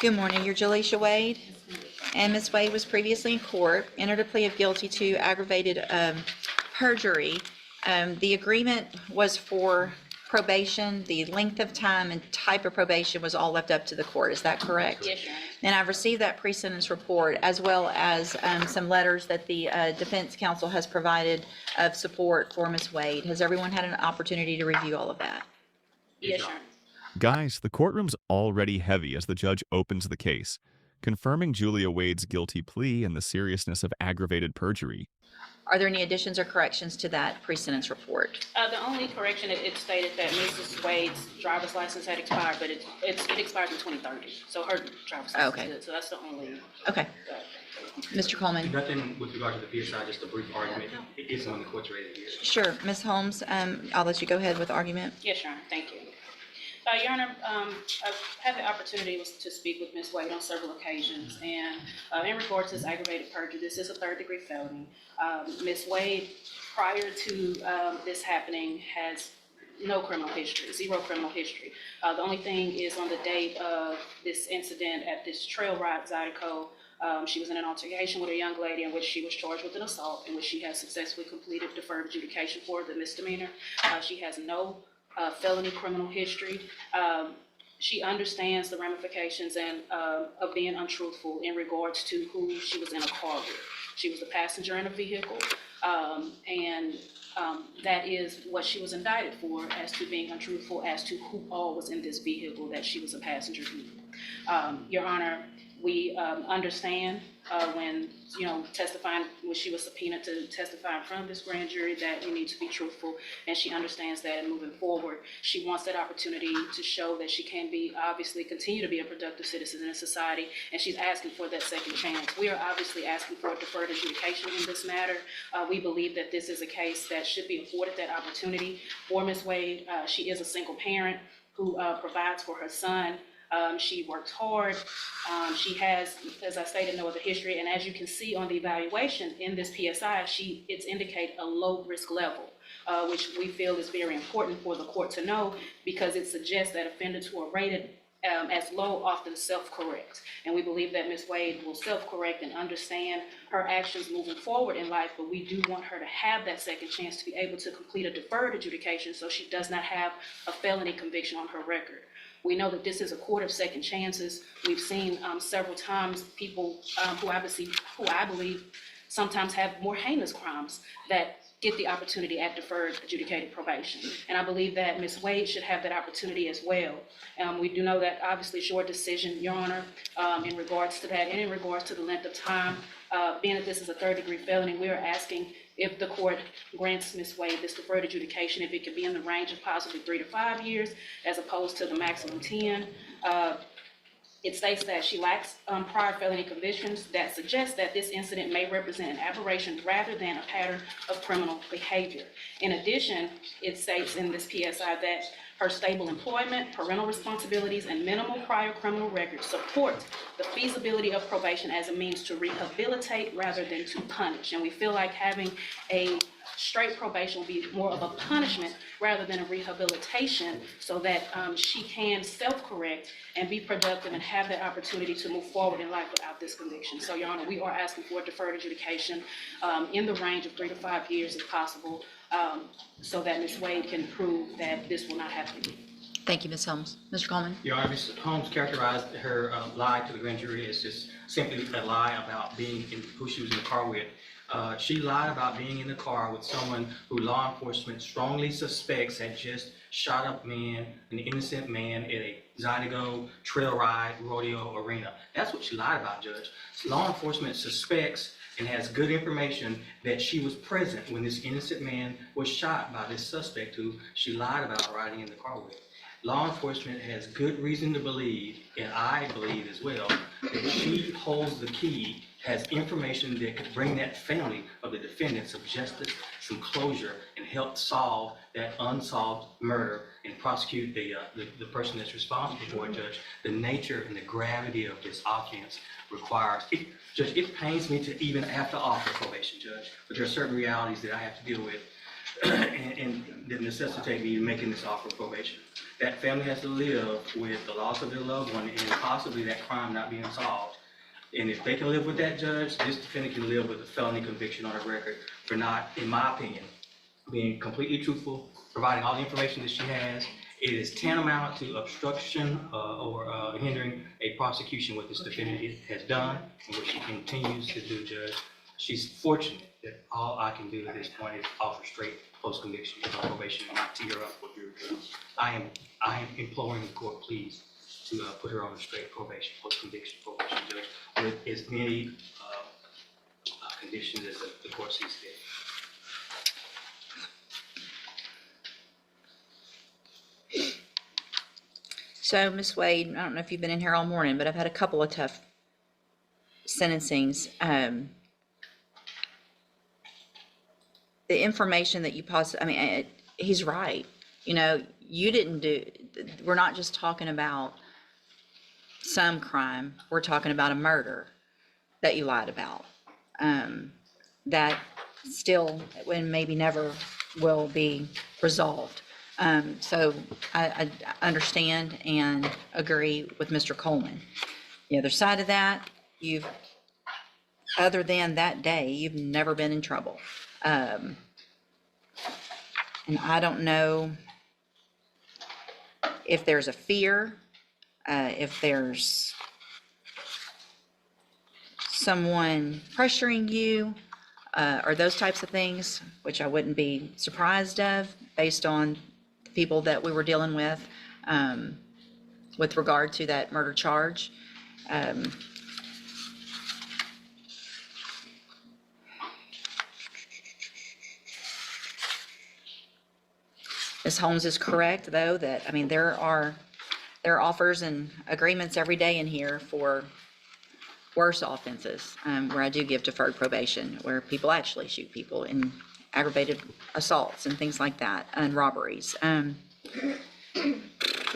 Good morning. You're Jaleisha Wade. And Ms. Wade was previously in court, entered a plea of guilty to aggravated perjury. The agreement was for probation. The length of time and type of probation was all left up to the court. Is that correct? Yes, Your Honor. And I've received that pre-sentence report as well as some letters that the defense counsel has provided of support for Ms. Wade. Has everyone had an opportunity to review all of that? Yes, Your Honor. Guys, the courtroom's already heavy as the judge opens the case, confirming Julia Wade's guilty plea and the seriousness of aggravated perjury. Are there any additions or corrections to that pre-sentence report? The only correction, it stated that Mrs. Wade's driver's license had expired, but it expires in 2030. So her driver's license Okay. is good. So that's the only. Okay. Mr. Coleman? Nothing with regard to the PSI, just a brief argument. It is on the court's ready to hear. Sure. Ms. Holmes, I'll let you go ahead with the argument. Yes, Your Honor. Thank you. Your Honor, I've had the opportunity to speak with Ms. Wade on several occasions, and in regards to this aggravated perjury, this is a third-degree felony. Ms. Wade, prior to this happening, has no criminal history, zero criminal history. The only thing is on the date of this incident at this trail ride, Zydeco, she was in an altercation with a young lady in which she was charged with an assault, in which she has successfully completed deferred adjudication for the misdemeanor. She has no felony criminal history. She understands the ramifications of being untruthful in regards to who she was in a car with. She was a passenger in a vehicle, and that is what she was indicted for, as to being untruthful as to who all was in this vehicle that she was a passenger in. Your Honor, we understand when, testifying, when she was subpoenaed to testify in front of this grand jury, that you need to be truthful, and she understands that. And moving forward, she wants that opportunity to show that she can be, obviously, continue to be a productive citizen in society, and she's asking for that second chance. We are obviously asking for deferred adjudication in this matter. We believe that this is a case that should be afforded that opportunity for Ms. Wade. She is a single parent who provides for her son. She works hard. She has, as I stated, no other history. And as you can see on the evaluation in this PSI, it's indicate a low risk level, which we feel is very important for the court to know, because it suggests that offenders who are rated as low often self-correct. And we believe that Ms. Wade will self-correct and understand her actions moving forward in life, but we do want her to have that second chance to be able to complete a deferred adjudication so she does not have a felony conviction on her record. We know that this is a court of second chances. We've seen several times people who I believe sometimes have more heinous crimes that get the opportunity at deferred adjudicated probation. And I believe that Ms. Wade should have that opportunity as well. We do know that obviously it's your decision, Your Honor, in regards to that, and in regards to the length of time. Being that this is a third-degree felony, we are asking if the court grants Ms. Wade this deferred adjudication, if it could be in the range of possibly 3 to 5 years, as opposed to the maximum 10. It states that she lacks prior felony convictions that suggest that this incident may represent an aberration rather than a pattern of criminal behavior. In addition, it states in this PSI that her stable employment, parental responsibilities, and minimal prior criminal records support the feasibility of probation as a means to rehabilitate rather than to punish. And we feel like having a straight probation will be more of a punishment rather than a rehabilitation, so that she can self-correct and be productive and have that opportunity to move forward in life without this conviction. So, Your Honor, we are asking for deferred adjudication in the range of 3 to 5 years if possible, so that Ms. Wade can prove that this will not happen again. Thank you, Ms. Holmes. Mr. Coleman? Your Honor, Ms. Holmes characterized her lie to the grand jury as just simply a lie about being in who she was in the car with. She lied about being in the car with someone who law enforcement strongly suspects had just shot up an innocent man at a Zydeco trail ride rodeo arena. That's what she lied about, Judge. Law enforcement suspects and has good information that she was present when this innocent man was shot by this suspect who she lied about riding in the car with. Law enforcement has good reason to believe, and I believe as well, that she holds the key, has information that could bring that family of the defendants of justice some closure and help solve that unsolved murder and prosecute the person that's responsible for it, Judge. The nature and the gravity of this offense requires it. Judge, it pains me to even have to offer probation, Judge, but there are certain realities that I have to deal with. and that necessitate me making this offer of probation. That family has to live with the loss of their loved one and possibly that crime not being solved. And if they can live with that, Judge, this defendant can live with a felony conviction on her record for not, in my opinion, being completely truthful, providing all the information that she has. It is tantamount to obstruction or hindering a prosecution, what this defendant has done and what she continues to do, Judge. She's fortunate that all I can do at this point is offer straight post-conviction probation and not tee her up with your. I am imploring the court, please, to put her on a straight probation, post-conviction probation, Judge, with as many conditions as the court sees fit. So, Ms. Wade, I don't know if you've been in here all morning, but I've had a couple of tough sentencings. The information that you he's right. You know, you didn't do, we're not just talking about some crime, we're talking about a murder that you lied about. That still, and maybe never will be resolved. So I understand and agree with Mr. Coleman. The other side of that, other than that day, you've never been in trouble. And I don't know if there's a fear, if there's someone pressuring you, or those types of things, which I wouldn't be surprised of based on the people that we were dealing with regard to that murder charge. Ms. Holmes is correct, though, that, there are offers and agreements every day in here for worse offenses, where I do give deferred probation, where people actually shoot people in aggravated assaults and things like that, and robberies.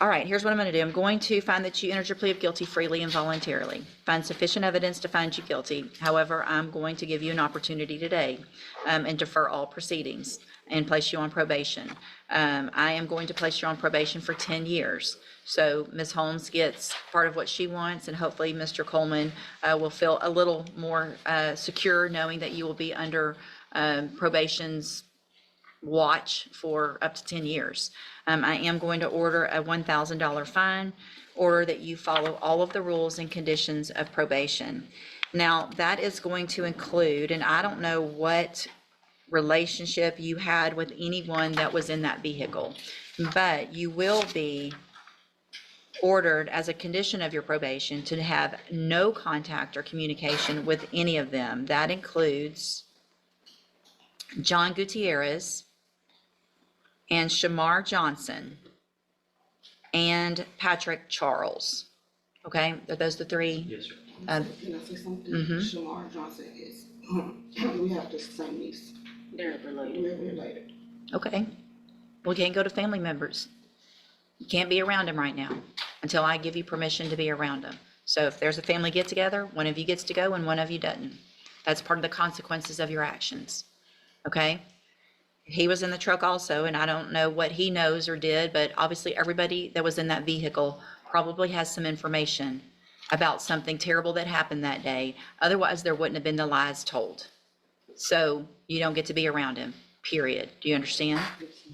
All right, here's what I'm going to do. I'm going to find that you entered your plea of guilty freely and voluntarily. Find sufficient evidence to find you guilty. However, I'm going to give you an opportunity today and defer all proceedings and place you on probation. I am going to place you on probation for 10 years. So Ms. Holmes gets part of what she wants, and hopefully Mr. Coleman will feel a little more secure knowing that you will be under probation's watch for up to 10 years. I am going to order a $1,000 fine, order that you follow all of the rules and conditions of probation. Now, that is going to include, and I don't know what relationship you had with anyone that was in that vehicle, but you will be ordered as a condition of your probation to have no contact or communication with any of them. That includes John Gutierrez and Shamar Johnson and Patrick Charles. Okay, are those the three? Yes, sir. Can I say something? Shamar Johnson is, we have the same niece. They're related. We're related. Okay. We can't go to family members. You can't be around them right now until I give you permission to be around them. So if there's a family get together, one of you gets to go and one of you doesn't. That's part of the consequences of your actions. Okay? He was in the truck also, and I don't know what he knows or did, but obviously everybody that was in that vehicle probably has some information about something terrible that happened that day. Otherwise, there wouldn't have been the lies told. So you don't get to be around him, period. Do you understand?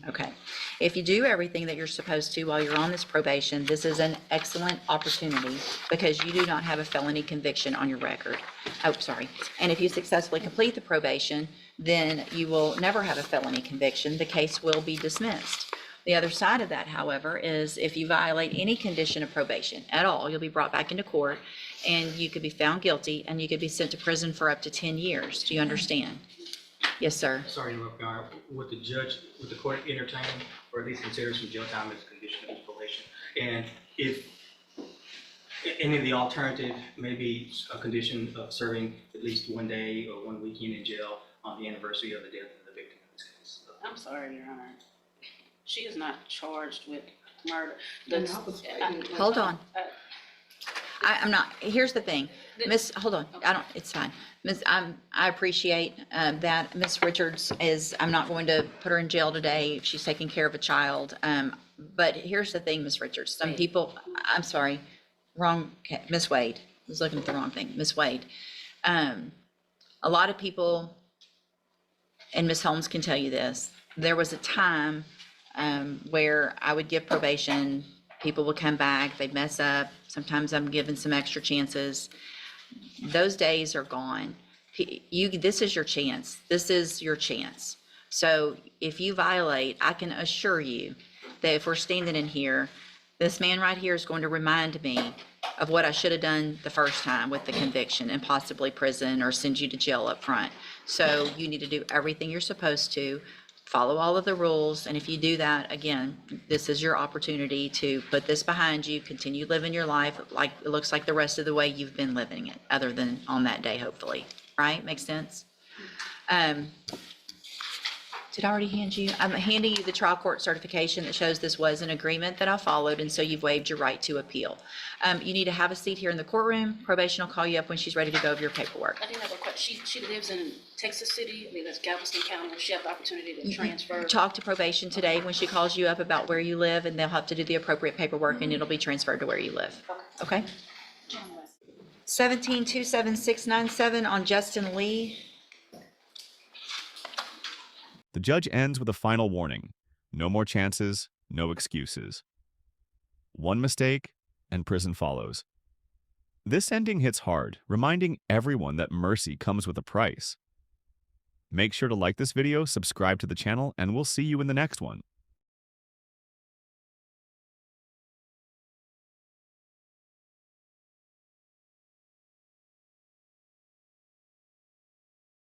Okay. If you do everything that you're supposed to while you're on this probation, this is an excellent opportunity because you do not have a felony conviction on your record. Oh, sorry. And if you successfully complete the probation, then you will never have a felony conviction. The case will be dismissed. The other side of that, however, is if you violate any condition of probation at all, you'll be brought back into court and you could be found guilty and you could be sent to prison for up to 10 years. Do you understand? Yes, sir. Sorry to interrupt, Your Honor. Would the court entertain or at least consider some jail time as a condition of probation? And if any of the alternative, maybe a condition of serving at least 1 day or 1 weekend in jail on the anniversary of the death of the victim in this case. I'm sorry, Your Honor. She is not charged with murder. And I was fighting. Hold on. I'm not, here's the thing, hold on, it's fine. I appreciate, that Miss Richards I'm not going to put her in jail today if she's taking care of a child. But here's the thing, Miss Richards, some people, I'm sorry, Miss Wade, I was looking at the wrong thing, Miss Wade. A lot of people, and Miss Holmes can tell you this, there was a time, where I would give probation, people would come back, they'd mess up, sometimes I'm given some extra chances. Those days are gone. This is your chance. This is your chance. So if you violate, I can assure you that if we're standing in here, this man right here is going to remind me of what I should have done the first time with the conviction and possibly prison or send you to jail up front. So you need to do everything you're supposed to, follow all of the rules, and if you do that, again, this is your opportunity to put this behind you, continue living your life like it looks like the rest of the way you've been living it, other than on that day, hopefully. Right? Makes sense? Did I already hand you? I'm handing you the trial court certification that shows this was an agreement that I followed, and so you've waived your right to appeal. You need to have a seat here in the courtroom. Probation will call you up when she's ready to go over your paperwork. I didn't have a question. She lives in Texas City. I think that's Galveston County. Will she have the opportunity to transfer? Talk to probation today when she calls you up about where you live, and they'll have to do the appropriate paperwork, and it'll be transferred to where you live. Okay? 17-27697 on Justin Lee. The judge ends with a final warning. No more chances, no excuses. One mistake, and prison follows. This ending hits hard, reminding everyone that mercy comes with a price. Make sure to like this video, subscribe to the channel, and we'll see you in the next one.